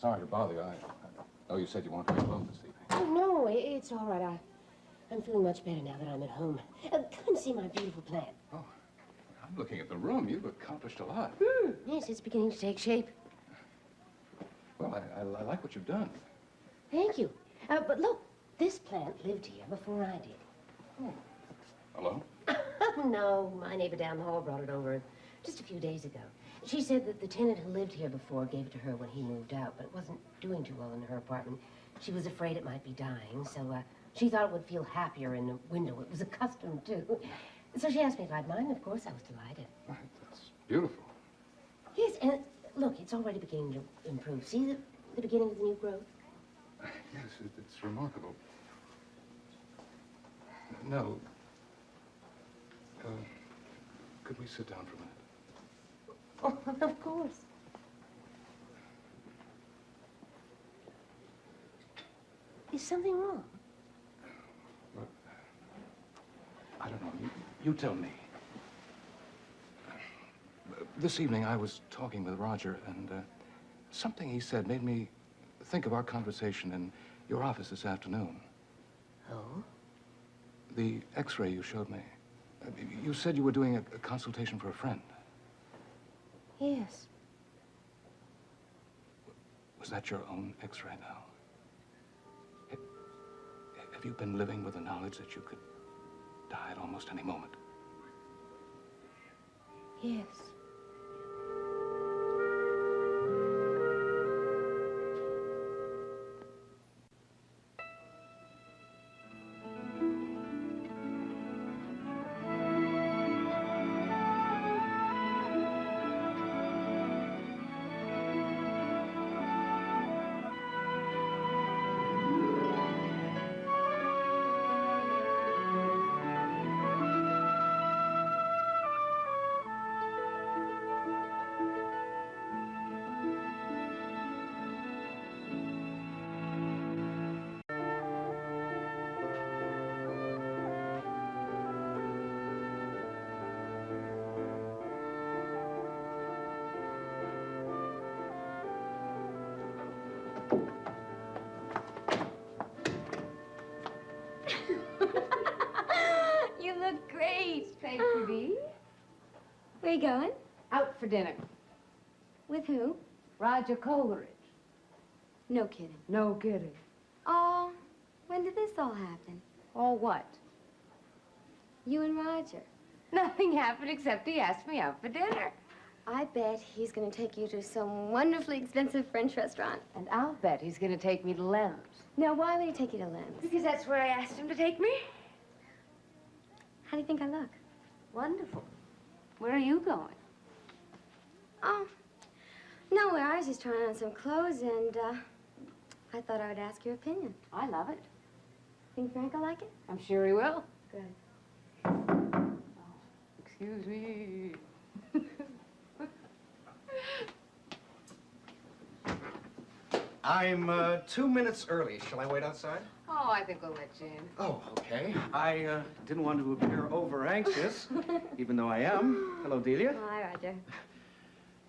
sorry to bother you. I know you said you wanted to be alone this evening. Oh, no, it's all right. I'm feeling much better now that I'm at home. Come and see my beautiful plant. Oh, I'm looking at the room. You've accomplished a lot. Yes, it's beginning to take shape. Well, I like what you've done. Thank you. But look, this plant lived here before I did. Oh. Hello? No, my neighbor down the hall brought it over just a few days ago. She said that the tenant who lived here before gave it to her when he moved out, but it wasn't doing too well in her apartment. She was afraid it might be dying, so she thought it would feel happier in the window. It was accustomed to. So she asked me if I'd mind, and of course I was delighted. Right, that's beautiful. Yes, and look, it's already beginning to improve. See the beginning of the new growth? Yes, it's remarkable. No. Could we sit down for a minute? Oh, of course. Is something wrong? Well, I don't know. You tell me. This evening I was talking with Roger, and something he said made me think of our conversation in your office this afternoon. Oh? The X-ray you showed me. You said you were doing a consultation for a friend. Yes. Was that your own X-ray now? Have you been living with the knowledge that you could die at almost any moment? Yes. You look great. Thank you, Dee. Where you going? Out for dinner. With who? Roger Coleridge. No kidding. No kidding. Oh, when did this all happen? Or what? You and Roger. Nothing happened except he asked me out for dinner. I bet he's going to take you to some wonderfully expensive French restaurant. And I'll bet he's going to take me to Lem's. Now, why would he take you to Lem's? Because that's where I asked him to take me. How do you think I look? Wonderful. Where are you going? Oh, nowhere. I was just trying on some clothes, and I thought I would ask your opinion. I love it. Think Frank will like it? I'm sure he will. Good. Oh, excuse me. I'm 2 minutes early. Shall I wait outside? Oh, I think we'll let you in. Oh, okay. I didn't want to appear over anxious, even though I am. Hello, Delia. Hi, Roger.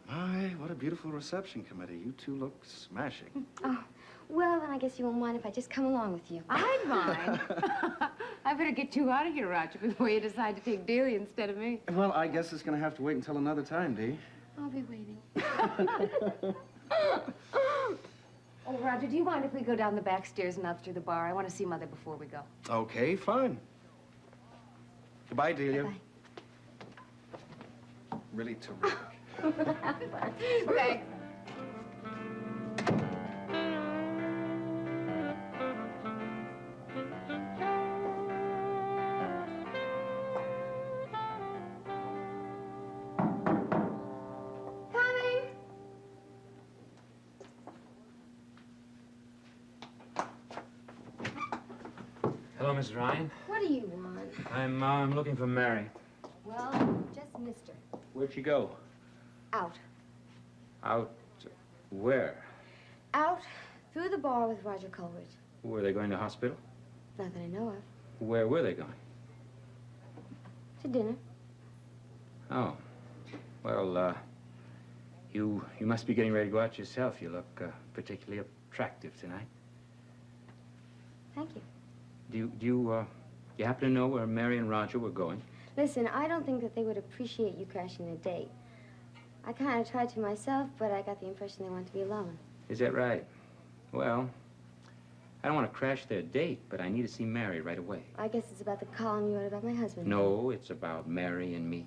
My, what a beautiful reception committee. You two look smashing. Oh, well, then I guess you won't mind if I just come along with you. I'd mind. I better get you out of here, Roger, before you decide to take Delia instead of me. Well, I guess it's going to have to wait until another time, Dee. I'll be waiting. Oh, Roger, do you mind if we go down the back stairs and out through the bar? I want to see Mother before we go. Okay, fine. Goodbye, Delia. Bye. Really terrific. Thanks. Hello, Miss Ryan. What do you want? I'm looking for Mary. Well, just missed her. Where'd she go? Out. Out where? Out through the bar with Roger Coleridge. Were they going to hospital? Not that I know of. Where were they going? To dinner. Oh. Well, You must be getting ready to go out yourself. You look particularly attractive tonight. Thank you. Do you happen to know where Mary and Roger were going? Listen, I don't think that they would appreciate you crashing the date. I kind of tried to myself, but I got the impression they wanted to be alone. Is that right? Well, I don't want to crash their date, but I need to see Mary right away. I guess it's about the column you wrote about my husband. No, it's about Mary and me.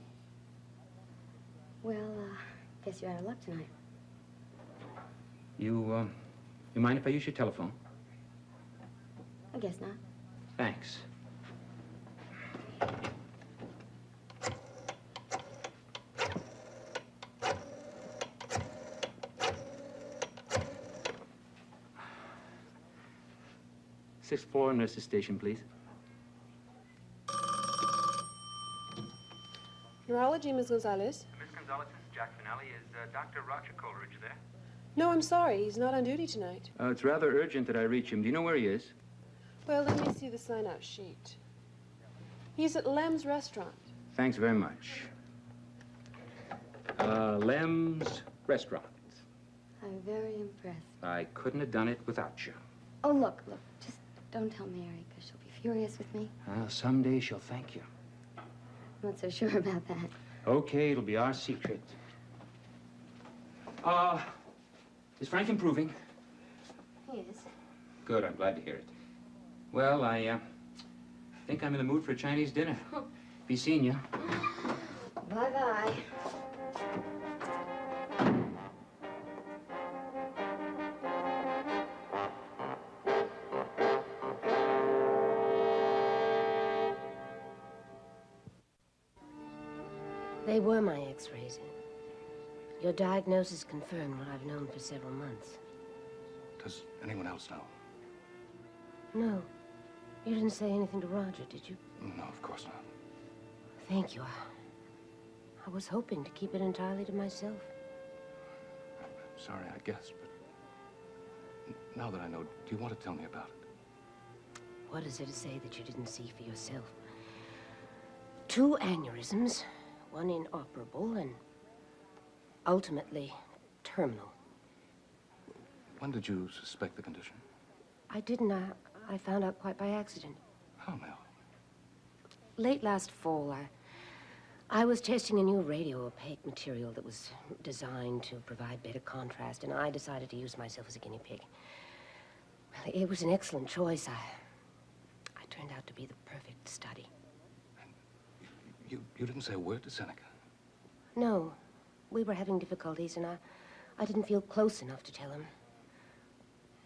Well, guess you're out of luck tonight. You mind if I use your telephone? I guess not. Thanks. Sixth floor, nurse's station, please. Neurology, Ms. Gonzalez. Miss Gonzalez, this is Jack Finelli. Is Dr. Roger Coleridge there? No, I'm sorry. He's not on duty tonight. It's rather urgent that I reach him. Do you know where he is? Well, let me see the sign-out sheet. He's at Lem's restaurant. Thanks very much. Lem's Restaurant. I'm very impressed. I couldn't have done it without you. Oh, look, just don't tell Mary, because she'll be furious with me. Someday she'll thank you. I'm not so sure about that. Okay, it'll be our secret. Is Frank improving? He is. Good, I'm glad to hear it. Well, I think I'm in the mood for a Chinese dinner. Be seeing you. Bye-bye. They were my x-rays. Your diagnosis confirmed what I've known for several months. Does anyone else know? No. You didn't say anything to Roger, did you? No, of course not. Thank you. I was hoping to keep it entirely to myself. I'm sorry, I guessed, but now that I know, do you want to tell me about it? What is there to say that you didn't see for yourself? 2 aneurysms, one inoperable and ultimately terminal. When did you suspect the condition? I didn't. I found out quite by accident. How now? Late last fall, I was testing a new radio-opaque material that was designed to provide better contrast, and I decided to use myself as a guinea pig. Well, it was an excellent choice. I turned out to be the perfect study. You didn't say a word to Seneca? No. We were having difficulties, and I didn't feel close enough to tell him.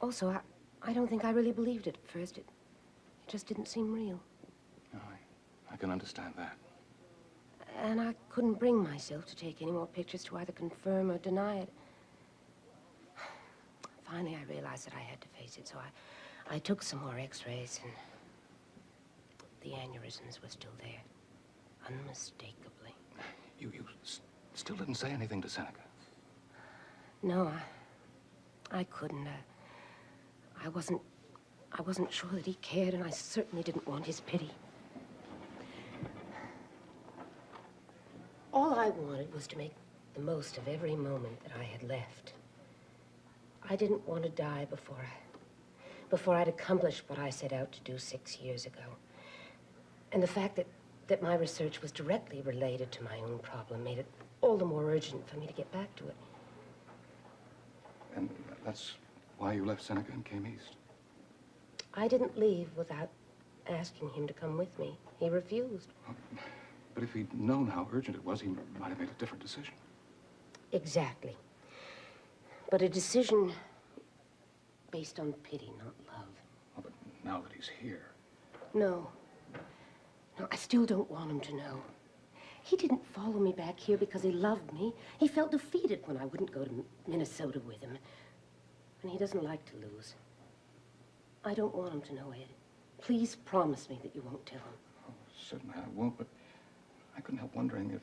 Also, I don't think I really believed it at first. It just didn't seem real. No, I can understand that. And I couldn't bring myself to take any more pictures to either confirm or deny it. Finally, I realized that I had to face it, so I took some more x-rays, and the aneurysms were still there, unmistakably. You still didn't say anything to Seneca? No, I couldn't. I wasn't sure that he cared, and I certainly didn't want his pity. All I wanted was to make the most of every moment that I had left. I didn't want to die before I'd accomplished what I set out to do 6 years ago. And the fact that my research was directly related to my own problem made it all the more urgent for me to get back to it. And that's why you left Seneca and came east? I didn't leave without asking him to come with me. He refused. But if he'd known how urgent it was, he might have made a different decision. Exactly. But a decision based on pity, not love. Well, but now that he's here... No. No, I still don't want him to know. He didn't follow me back here because he loved me. He felt defeated when I wouldn't go to Minnesota with him. And he doesn't like to lose. I don't want him to know, Ed. Please promise me that you won't tell him. Oh, certainly I won't, but I couldn't help wondering if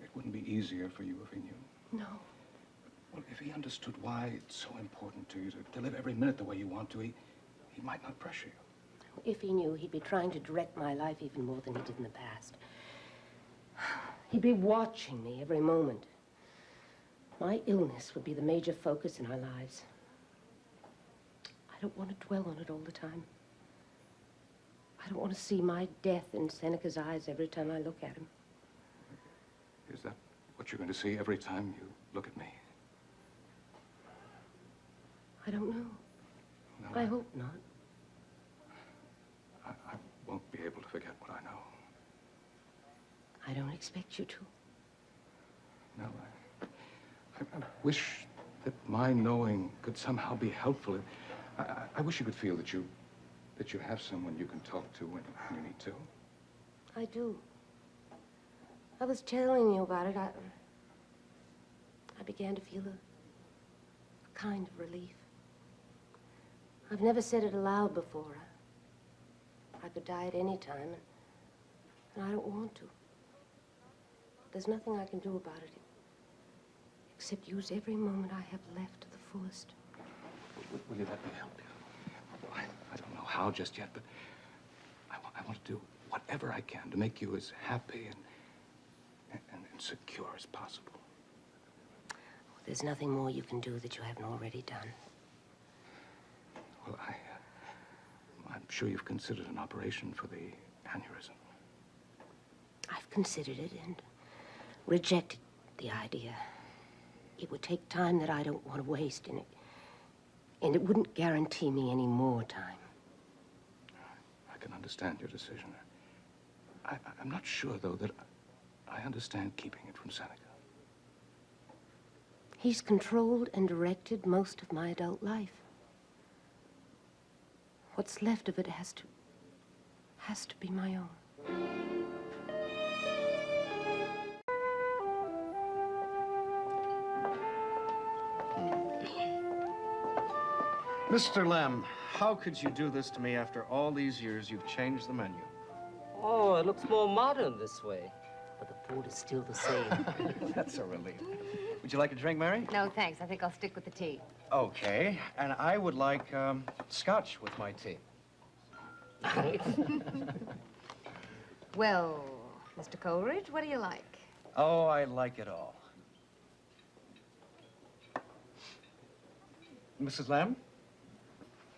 it wouldn't be easier for you if he knew. No. Well, if he understood why it's so important to you to live every minute the way you want to, he might not pressure you. If he knew, he'd be trying to direct my life even more than he did in the past. He'd be watching me every moment. My illness would be the major focus in our lives. I don't want to dwell on it all the time. I don't want to see my death in Seneca's eyes every time I look at him. Is that what you're going to see every time you look at me? I don't know. No, I hope not. I won't be able to forget what I know. I don't expect you to. No, I wish that my knowing could somehow be helpful. I wish you could feel that you have someone you can talk to when you need to. I do. I was telling you about it. I began to feel a kind of relief. I've never said it aloud before. I could die at any time, and I don't want to. There's nothing I can do about it except use every moment I have left to the fullest. Will you let me help you? I don't know how just yet, but I want to do whatever I can to make you as happy and secure as possible. There's nothing more you can do that you haven't already done. Well, I'm sure you've considered an operation for the aneurysm. I've considered it and rejected the idea. It would take time that I don't want to waste, and it wouldn't guarantee me any more time. I can understand your decision. I'm not sure, though, that I understand keeping it from Seneca. He's controlled and directed most of my adult life. What's left of it has to be my own. Mr. Lem, how could you do this to me after all these years you've changed the menu? Oh, it looks more modern this way. But the food is still the same. That's a relief. Would you like a drink, Mary? No, thanks. I think I'll stick with the tea. Okay, and I would like scotch with my tea. Well, Mr. Coleridge, what do you like? Oh, I like it all. Mrs. Lamb?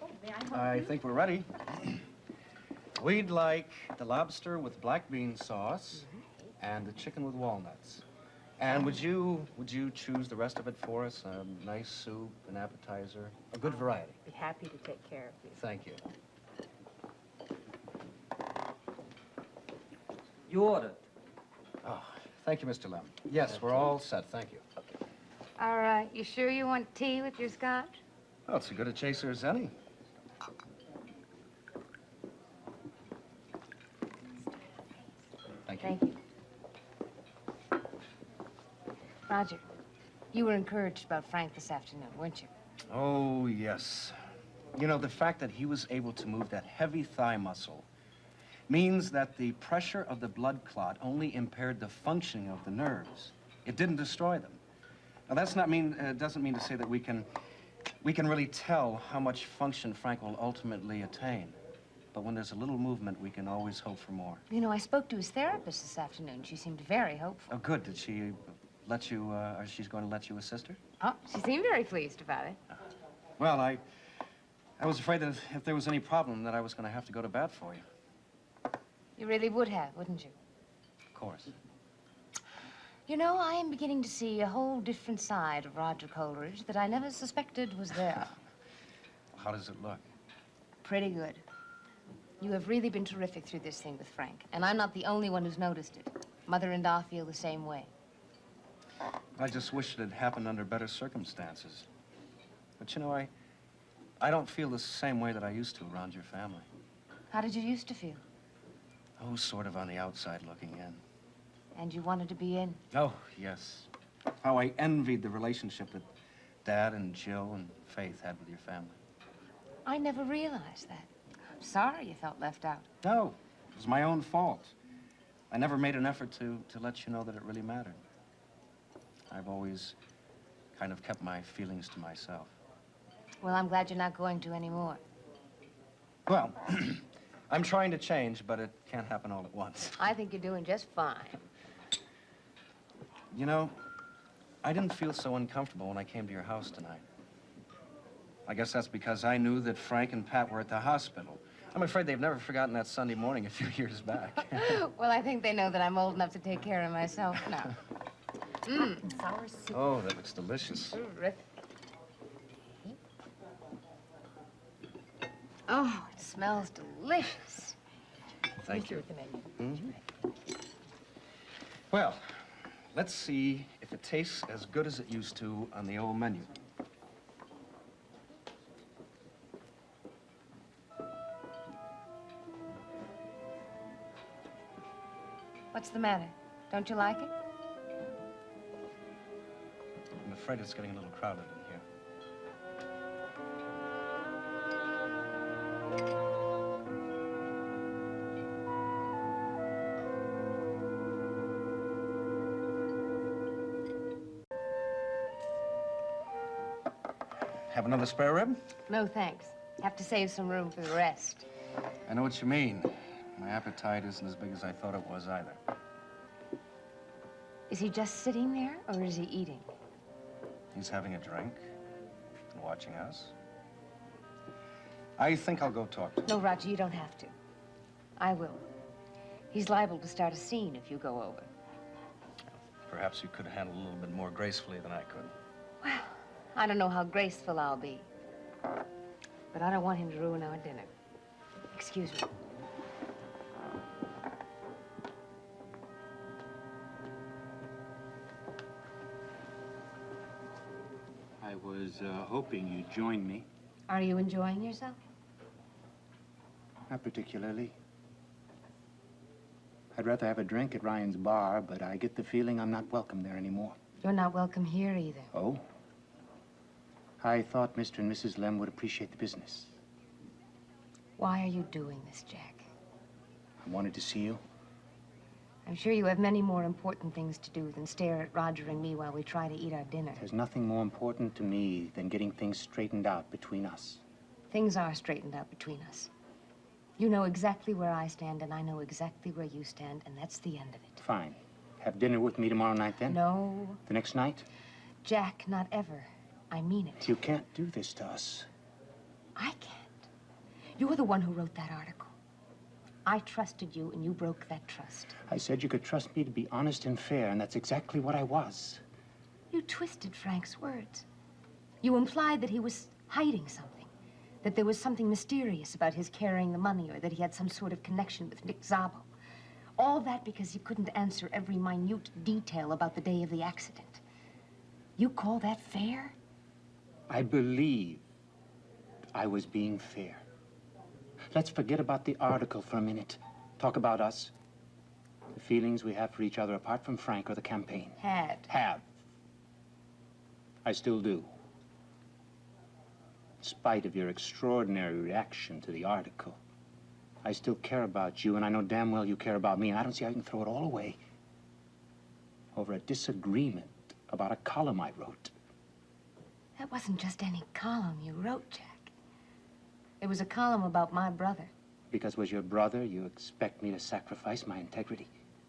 Oh, may I help I think we're ready. We'd like the lobster with black bean sauce and the chicken with walnuts. And would you choose the rest of it for us? A nice soup, an appetizer, a good variety. Be happy to take care of you. Thank you. You ordered. Oh, thank you, Mr. Lem. Yes, we're all set. Thank you. All right. You sure you want tea with your scotch? Oh, it's as good a chaser as any. Thank you. Thank you. Roger, you were encouraged about Frank this afternoon, weren't you? Oh, yes. You know, the fact that he was able to move that heavy thigh muscle means that the pressure of the blood clot only impaired the functioning of the nerves. It didn't destroy them. Now, doesn't mean to say that we can really tell how much function Frank will ultimately attain. But when there's a little movement, we can always hope for more. You know, I spoke to his therapist this afternoon. She seemed very hopeful. Oh, good. Did she let you, or she's going to let you assist her? Oh, she seemed very pleased about it. Well, I was afraid that if there was any problem, that I was going to have to go to bat for you. You really would have, wouldn't you? Of course. You know, I am beginning to see a whole different side of Roger Coleridge that I never suspected was there. How does it look? Pretty good. You have really been terrific through this thing with Frank, and I'm not the only one who's noticed it. Mother and I feel the same way. I just wish it had happened under better circumstances. But you know, I don't feel the same way that I used to around your family. How did you used to feel? Oh, sort of on the outside looking in. And you wanted to be in? Oh, yes. How I envied the relationship that Dad and Jill and Faith had with your family. I never realized that. I'm sorry you felt left out. No, it was my own fault. I never made an effort to let you know that it really mattered. I've always kind of kept my feelings to myself. Well, I'm glad you're not going to anymore. Well, I'm trying to change, but it can't happen all at once. I think you're doing just fine. You know, I didn't feel so uncomfortable when I came to your house tonight. I guess that's because I knew that Frank and Pat were at the hospital. I'm afraid they've never forgotten that Sunday morning a few years back. Well, I think they know that I'm old enough to take care of myself now. Sour soup. Oh, that looks delicious. Terrific. Oh, it smells delicious. Thank you. With the menu. Well, let's see if it tastes as good as it used to on the old menu. What's the matter? Don't you like it? I'm afraid it's getting a little crowded in here. Have another spare rib? No, thanks. Have to save some room for the rest. I know what you mean. My appetite isn't as big as I thought it was either. Is he just sitting there, or is he eating? He's having a drink and watching us. I think I'll go talk to him. No, Roger, you don't have to. I will. He's liable to start a scene if you go over. Perhaps you could handle a little bit more gracefully than I could. Well, I don't know how graceful I'll be. But I don't want him to ruin our dinner. Excuse me. I was hoping you'd join me. Are you enjoying yourself? Not particularly. I'd rather have a drink at Ryan's bar, but I get the feeling I'm not welcome there anymore. You're not welcome here either. Oh? I thought Mr. and Mrs. Lem would appreciate the business. Why are you doing this, Jack? I wanted to see you. I'm sure you have many more important things to do than stare at Roger and me while we try to eat our dinner. There's nothing more important to me than getting things straightened out between us. Things are straightened out between us. You know exactly where I stand, and I know exactly where you stand, and that's the end of it. Fine. Have dinner with me tomorrow night, then? No, The next night? Jack, not ever. I mean it. You can't do this to us. I can't. You're the one who wrote that article. I trusted you, and you broke that trust. I said you could trust me to be honest and fair, and that's exactly what I was. You twisted Frank's words. You implied that he was hiding something, that there was something mysterious about his carrying the money, or that he had some sort of connection with Nick Szabo. All that because you couldn't answer every minute detail about the day of the accident. You call that fair? I believe I was being fair. Let's forget about the article for a minute. Talk about us. The feelings we have for each other apart from Frank or the campaign. Had. Have. I still do. In spite of your extraordinary reaction to the article, I still care about you, and I know damn well you care about me, and I don't see how you can throw it all away over a disagreement about a column I wrote. That wasn't just any column you wrote, Jack. It was a column about my brother. Because was your brother, you expect me to sacrifice my integrity?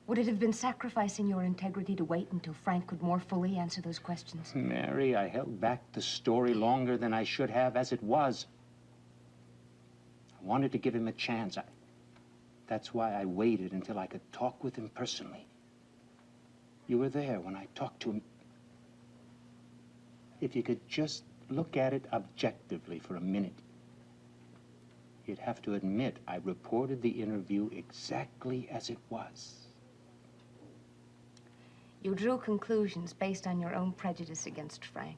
Would it have been sacrificing your integrity to wait until Frank could more fully answer those questions? Mary, I held back the story longer than I should have as it was. I wanted to give him a chance. That's why I waited until I could talk with him personally. You were there when I talked to him. If you could just look at it objectively for a minute, you'd have to admit I reported the interview exactly as it was. You drew conclusions based on your own prejudice against Frank.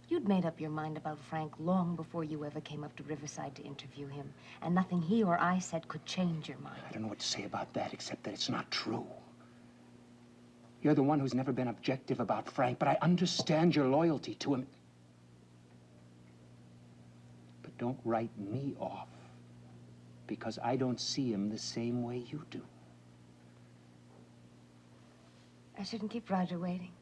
You'd made up your mind about Frank long before you ever came up to Riverside to interview him, and nothing he or I said could change your mind. I don't know what to say about that, except that it's not true. You're the one who's never been objective about Frank, but I understand your loyalty to him. But don't write me off, because I don't see him the same way you do. I shouldn't keep Roger waiting.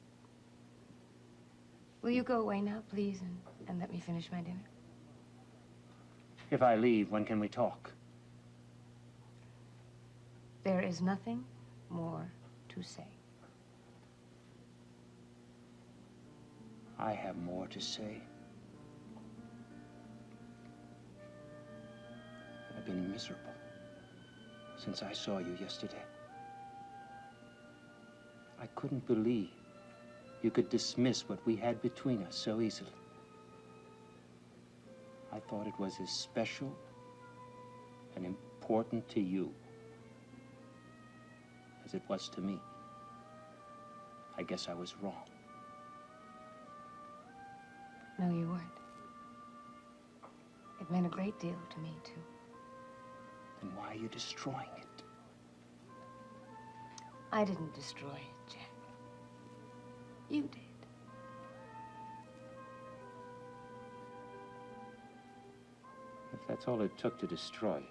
Will you go away now, please, and let me finish my dinner? If I leave, when can we talk? There is nothing more to say. I have more to say. I've been miserable since I saw you yesterday. I couldn't believe you could dismiss what we had between us so easily. I thought it was as special and important to you as it was to me. I guess I was wrong. No, you weren't. It meant a great deal to me, too. Then why are you destroying it? I didn't destroy it, Jack. You did. If that's all it took to destroy it,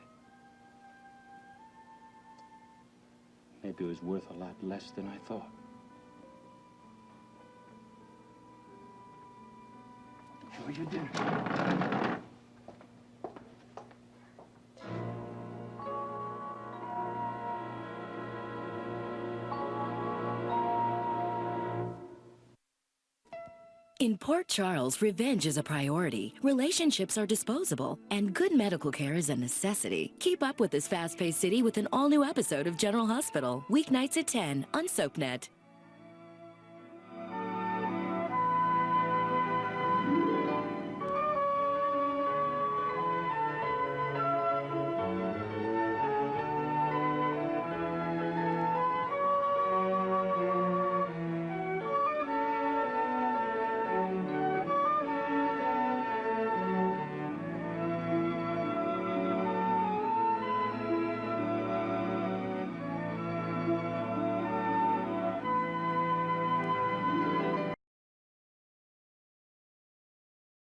maybe it was worth a lot less than I thought. Enjoy your dinner. In Port Charles, revenge is a priority, relationships are disposable, and good medical care is a necessity. Keep up with this fast-paced city with an all-new episode of General Hospital, weeknights at 10 on SoapNet.